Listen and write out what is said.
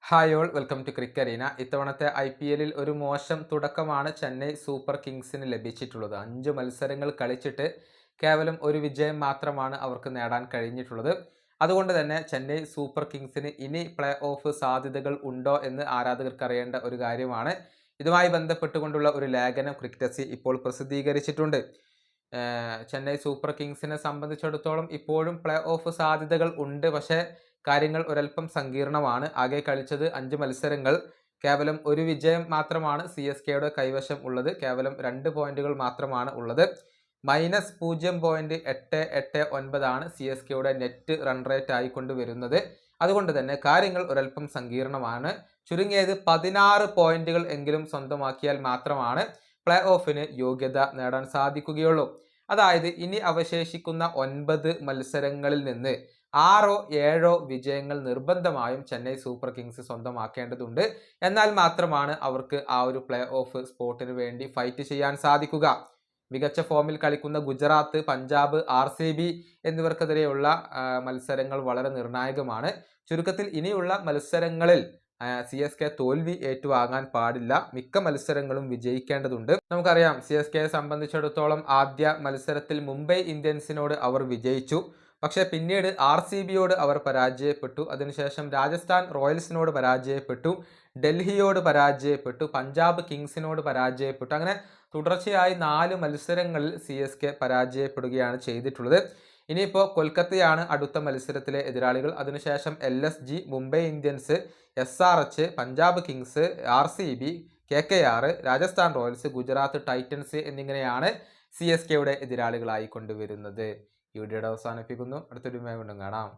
Hi all welcome to Crickarena. ഇത്തവണത്തെ IPL ഒരു മോശം തുടക്കമാണ് ചെന്നൈ സൂപ്പർ കിങ്സിന് ലഭിച്ചിട്ടുള്ളത്. 5 മത്സരങ്ങൾ കളിച്ചിട്ട് കേവലം ഒരു വിജയം മാത്രമാണ് അവർക്ക് നേടാൻ കഴിഞ്ഞിട്ടുള്ളത്. അതുകൊണ്ട് തന്നെ ചെന്നൈ സൂപ്പർ കിങ്സിന് ഇനി പ്ലേ ഓഫ് സാധ്യതകൾ ഉണ്ടോ എന്ന് ആരാധകർക്ക് അറിയേണ്ട ഒരു കാര്യമാണ്. ഇതുമായി ബന്ധപ്പെട്ടുകൊണ്ടുള്ള ഒരു ലേഖനം ക്രിക്കറ്റസി ഇപ്പോൾ പ്രസിദ്ധീകരിച്ചിട്ടുണ്ട്. ചെന്നൈ സൂപ്പർ കിങ്സിനെ സംബന്ധിച്ചിടത്തോളം ഇപ്പോഴും പ്ലേ ഓഫ് സാധ്യതകൾ ഉണ്ട്. പക്ഷേ കാര്യങ്ങൾ ഒരൽപ്പം സങ്കീർണമാണ്. ആകെ കളിച്ചത് 5 മത്സരങ്ങൾ. കേവലം ഒരു വിജയം മാത്രമാണ് CSKയുടെ കൈവശം ഉള്ളത്. കേവലം 2 പോയിന്റുകൾ മാത്രമാണ് ഉള്ളത്. -0.889 ആണ് CSKയുടെ നെറ്റ് റൺ റേറ്റ് ആയിക്കൊണ്ട് വരുന്നത്. അതുകൊണ്ട് തന്നെ കാര്യങ്ങൾ ഒരൽപ്പം സങ്കീർണമാണ്. ചുരുങ്ങിയത് 16 പോയിന്റുകൾ എങ്കിലും സ്വന്തമാക്കിയാൽ മാത്രമാണ് പ്ലേ ഓഫിന് യോഗ്യത നേടാൻ സാധിക്കുകയുള്ളൂ. അതായത് ഇനി അവശേഷിക്കുന്ന 9 മത്സരങ്ങളിൽ നിന്ന് 6 7 വിജയങ്ങൾ നിർബന്ധമായും ചെന്നൈ സൂപ്പർ കിങ്സ് സ്വന്തമാക്കേണ്ടതുണ്ട്. എന്നാൽ മാത്രമാണ് അവർക്ക് ആ ഒരു പ്ലേ ഓഫ് സ്പോട്ടിന് വേണ്ടി ഫൈറ്റ് ചെയ്യാൻ സാധിക്കുക. മികച്ച ഫോമിൽ കളിക്കുന്ന ഗുജറാത്ത്, പഞ്ചാബ്, RCB എന്നിവർക്കെതിരെയുള്ള മത്സരങ്ങൾ വളരെ നിർണായകമാണ്. ചുരുക്കത്തിൽ ഇനിയുള്ള മത്സരങ്ങളിൽ CSK തോൽവി ഏറ്റുവാങ്ങാൻ പാടില്ല. മിക്ക മത്സരങ്ങളും വിജയിക്കേണ്ടതുണ്ട്. നമുക്കറിയാം CSKയെ സംബന്ധിച്ചിടത്തോളം ആദ്യ മത്സരത്തിൽ മുംബൈ ഇന്ത്യൻസിനോട് അവർ വിജയിച്ചു. പക്ഷേ പിന്നീട് RCBയോട് അവർ പരാജയപ്പെട്ടു. അതിനുശേഷം രാജസ്ഥാൻ റോയൽസിനോട് പരാജയപ്പെട്ടു, ഡൽഹിയോട് പരാജയപ്പെട്ടു, പഞ്ചാബ് കിങ്സിനോട് പരാജയപ്പെട്ടു. അങ്ങനെ തുടർച്ചയായി 4 മത്സരങ്ങളിൽ CSK പരാജയപ്പെടുകയാണ് ചെയ്തിട്ടുള്ളത്. ഇനിയിപ്പോൾ കൊൽക്കത്തയാണ് അടുത്ത മത്സരത്തിലെ എതിരാളികൾ. അതിനുശേഷം LSG, Mumbai Indians, SRH, Punjab Kings, RCB, KKR, Rajasthan Royals, Gujarat Titans എന്നിങ്ങനെയാണ് CSKയുടെ എതിരാളികളായി കൊണ്ടുവരുന്നത്. ഈ വീഡിയോയുടെ അവസാനിപ്പിക്കുന്നു. അടുത്തൊരു വീണ്ടും കാണാം.